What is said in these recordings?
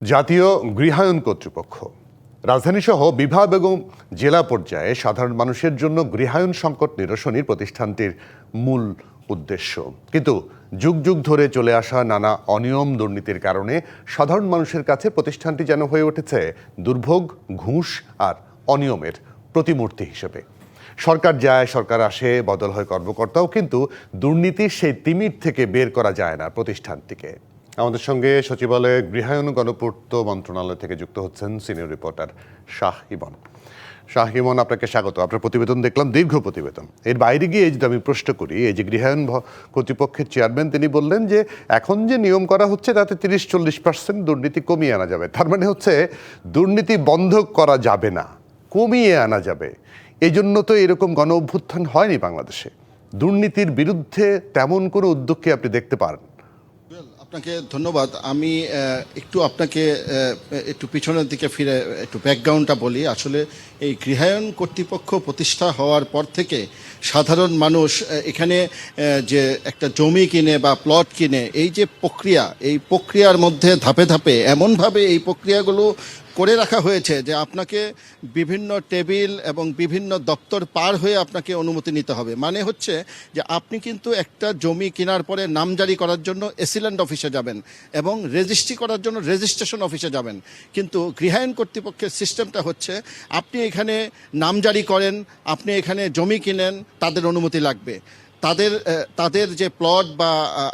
জাতীয় গৃহায়ন কর্তৃপক্ষ রাজধানীসহ বিভাগ এবং জেলা পর্যায়ে সাধারণ মানুষের জন্য গৃহায়ন সংকট নিরসনই প্রতিষ্ঠানটির মূল উদ্দেশ্য। কিন্তু যুগ যুগ ধরে চলে আসা নানা অনিয়ম দুর্নীতির কারণে সাধারণ মানুষের কাছে প্রতিষ্ঠানটি যেন হয়ে উঠেছে দুর্ভোগ, ঘুষ আর অনিয়মের প্রতিমূর্তি হিসেবে। সরকার যায়, সরকার আসে, বদল হয় কর্মকর্তাও, কিন্তু দুর্নীতির সেই তিমির থেকে বের করা যায় না প্রতিষ্ঠানটিকে। আমাদের সঙ্গে সচিবালয়ে গৃহায়ন ও গণপূর্ত মন্ত্রণালয় থেকে যুক্ত হচ্ছেন সিনিয়র রিপোর্টার শাহ ইমন। শাহ ইমন, আপনাকে স্বাগত। আপনার প্রতিবেদন দেখলাম, দীর্ঘ প্রতিবেদন। এর বাইরে গিয়ে যদি আমি প্রশ্ন করি, এই যে গৃহায়ন কর্তৃপক্ষের চেয়ারম্যান, তিনি বললেন যে এখন যে নিয়ম করা হচ্ছে তাতে 30-40% দুর্নীতি কমিয়ে আনা যাবে। তার মানে হচ্ছে দুর্নীতি বন্ধ করা যাবে না, কমিয়ে আনা যাবে। এই জন্য তো এরকম গণ অভ্যুত্থান হয়নি বাংলাদেশে। দুর্নীতির বিরুদ্ধে তেমন কোনো উদ্যোগ কি আপনি দেখতে পারেন? আপনাকে ধন্যবাদ। আমি একটু আপনাকে একটু পিছনের দিকে ফিরে একটু ব্যাকগ্রাউন্ডটা বলি। আসলে এই গৃহায়ন কর্তৃপক্ষ প্রতিষ্ঠা হওয়ার পর থেকে সাধারণ মানুষ এখানে যে একটা জমি কিনে বা প্লট কিনে, এই যে প্রক্রিয়া, এই প্রক্রিয়ার মধ্যে ধাপে ধাপে এমনভাবে এই প্রক্রিয়াগুলো করে রাখা হয়েছে যে আপনাকে বিভিন্ন টেবিল এবং বিভিন্ন দপ্তর পার হয়ে আপনাকে অনুমতি নিতে হবে। মানে হচ্ছে যে আপনি কিন্তু একটা জমি কেনার পরে নামজারি করার জন্য এসিল্যান্ড অফিসে যাবেন এবং রেজিস্ট্রি করার জন্য রেজিস্ট্রেশন অফিসে যাবেন। কিন্তু গৃহায়ন কর্তৃপক্ষের সিস্টেমটা হচ্ছে আপনি এখানে নামজারি করেন, আপনি এখানে জমি কিনেন, তাদের অনুমতি লাগবে। তাদের যে প্লট বা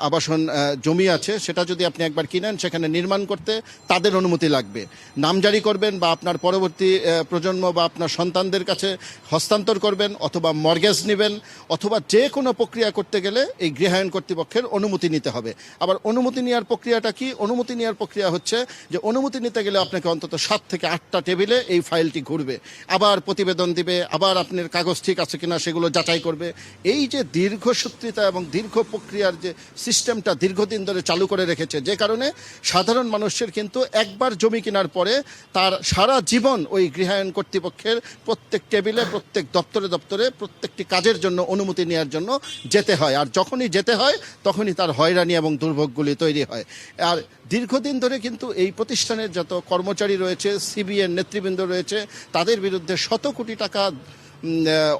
আবাসন জমি আছে সেটা যদি আপনি একবার কিনেন, সেখানে নির্মাণ করতে তাদের অনুমতি লাগবে। নামজারি করবেন বা আপনার পরবর্তী প্রজন্ম বা আপনার সন্তানদের কাছে হস্তান্তর করবেন, অথবা মর্গেজ নেবেন, অথবা যে কোনো প্রক্রিয়া করতে গেলে এই গৃহায়ন কর্তৃপক্ষের অনুমতি নিতে হবে। আবার অনুমতি নেওয়ার প্রক্রিয়াটা কি? অনুমতি নেওয়ার প্রক্রিয়া হচ্ছে যে অনুমতি নিতে গেলে আপনাকে অন্তত 7 থেকে 8টা টেবিলে এই ফাইলটি ঘুরবে, আবার প্রতিবেদন দিবে, আবার আপনার কাগজ ঠিক আছে কিনা সেগুলো যাচাই করবে। এই যে দীর্ঘসূত্রিতা এবং দীর্ঘ প্রক্রিয়ার যে সিস্টেমটা দীর্ঘদিন ধরে চালু করে রেখেছে, যে কারণে সাধারণ মানুষের কিন্তু একবার জমি কেনার পরে তার সারা জীবন ওই গৃহায়ন কর্তৃপক্ষের প্রত্যেক টেবিলে, প্রত্যেক দপ্তরে দপ্তরে প্রত্যেকটি কাজের জন্য অনুমতি নেওয়ার জন্য যেতে হয়। আর যখনই যেতে হয় তখনই তার হয়রানি এবং দুর্ভোগগুলি তৈরি হয়। আর দীর্ঘদিন ধরে কিন্তু এই প্রতিষ্ঠানের যত কর্মচারী রয়েছে, সিবিএর নেতৃবৃন্দ রয়েছে, তাদের বিরুদ্ধে শত কোটি টাকা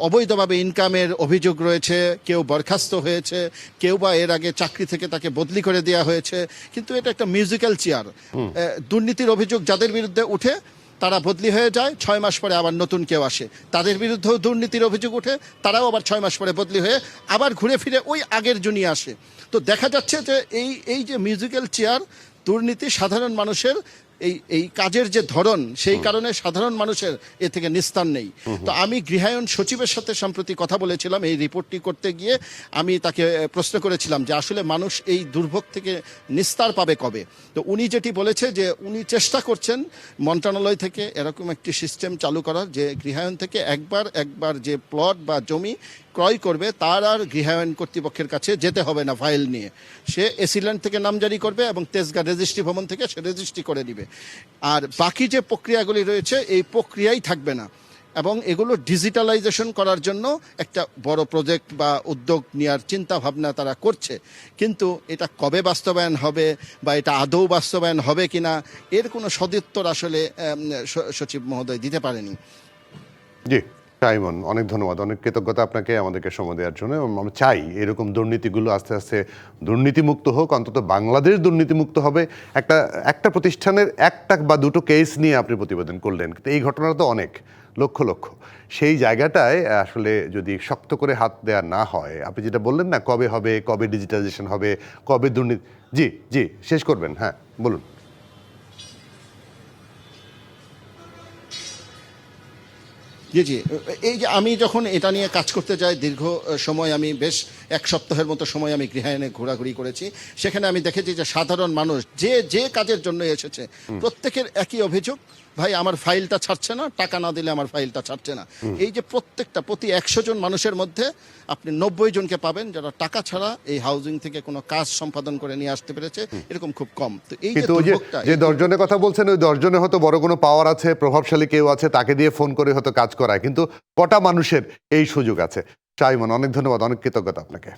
অবৈধভাবে ইনকামের অভিযোগ রয়েছে। কেউ বরখাস্ত হয়েছে, কেউ বা এর আগে চাকরি থেকে তাকে বদলি করে দেওয়া হয়েছে। কিন্তু এটা একটা মিউজিক্যাল চেয়ার। দুর্নীতির অভিযোগ যাদের বিরুদ্ধে উঠে তারা বদলি হয়ে যায়, 6 মাস পরে আবার নতুন কেউ আসে। তাদের বিরুদ্ধেও দুর্নীতির অভিযোগ উঠে, তারাও আবার 6 মাস পরে বদলি হয়ে আবার ঘুরে ফিরে ওই আগের জনই আসে। তো দেখা যাচ্ছে যে এই যে মিউজিক্যাল চেয়ার, দুর্নীতি সাধারণ মানুষের এই কাজের যে ধরন, সেই কারণে সাধারণ মানুষের এ থেকে নিস্তার নেই। তো আমি গৃহায়ন সচিবের সাথে সম্প্রতি কথা বলেছিলাম এই রিপোর্টটি করতে গিয়ে। আমি তাকে প্রশ্ন করেছিলাম যে আসলে মানুষ এই দুর্ভোগ থেকে নিস্তার পাবে কবে। তো উনি যেটি বলেছে যে উনি চেষ্টা করছেন মন্ত্রণালয় থেকে এরকম একটি সিস্টেম চালু করার, যে গৃহায়ন থেকে একবার যে প্লট বা জমি ক্রয় করবে তার আর গৃহায়ন কর্তৃপক্ষের কাছে যেতে হবে না ফাইল নিয়ে। সে এসিল্যান্ড থেকে নামজারি করবে এবং তেজগাঁ রেজিস্ট্রি ভবন থেকে সে রেজিস্ট্রি করে দিবে। আর বাকি যে প্রক্রিয়াগুলি রয়েছে এই প্রক্রিয়াই থাকবে না। এবং এগুলো ডিজিটালাইজেশন করার জন্য একটা বড় প্রজেক্ট বা উদ্যোগ নেওয়ার চিন্তা ভাবনা তারা করছে। কিন্তু এটা কবে বাস্তবায়ন হবে বা এটা আদৌ বাস্তবায়ন হবে কিনা, এর কোনো সদুত্তর আসলে সচিব মহোদয় দিতে পারেনি। জি ইমন, অনেক ধন্যবাদ, অনেক কৃতজ্ঞতা আপনাকে আমাদেরকে সময় দেওয়ার জন্য। আমরা চাই এরকম দুর্নীতিগুলো আস্তে আস্তে দুর্নীতিমুক্ত হোক, অন্তত বাংলাদেশ দুর্নীতিমুক্ত হবে। একটা প্রতিষ্ঠানের একটা বা দুটো কেস নিয়ে আপনি প্রতিবেদন করলেন, কিন্তু এই ঘটনা তো অনেক, লক্ষ লক্ষ। সেই জায়গাটায় আসলে যদি শক্ত করে হাত দেওয়া না হয়, আপনি যেটা বললেন না, কবে হবে, কবে ডিজিটাইজেশন হবে, কবে দুর্নীতি, জি শেষ করবেন, হ্যাঁ বলুন। জি, এই যে আমি যখন এটা নিয়ে কাজ করতে যাই, দীর্ঘ সময় আমি বেশ 1 সপ্তাহের মতো সময় আমি গৃহায়নে ঘোরাঘুরি করেছি। সেখানে আমি দেখেছি যে সাধারণ মানুষ যে কাজের জন্য এসেছে প্রত্যেকের একই অভিযোগ, ভাই আমার ফাইলটা ছাড়ছে না, টাকা না দিলে আমার ফাইলটা ছাড়ছে না। এই যে প্রতি 100 জন মানুষের মধ্যে আপনি 90 জনকে পাবেন যারা টাকা ছাড়া এই হাউজিং থেকে কোনো কাজ সম্পাদন করে নিয়ে আসতে পেরেছে, এরকম খুব কম। তো এই যে 10 জনের কথা বলছেন, ওই 10 জনে হয়তো বড় কোনো পাওয়ার আছে, প্রভাবশালী কেউ আছে, তাকে দিয়ে ফোন করে হয়তো কাজ করায়, কিন্তু কটা মানুষের এই সুযোগ আছে? শাহ ইমন, অনেক ধন্যবাদ, অনেক কৃতজ্ঞতা আপনাকে।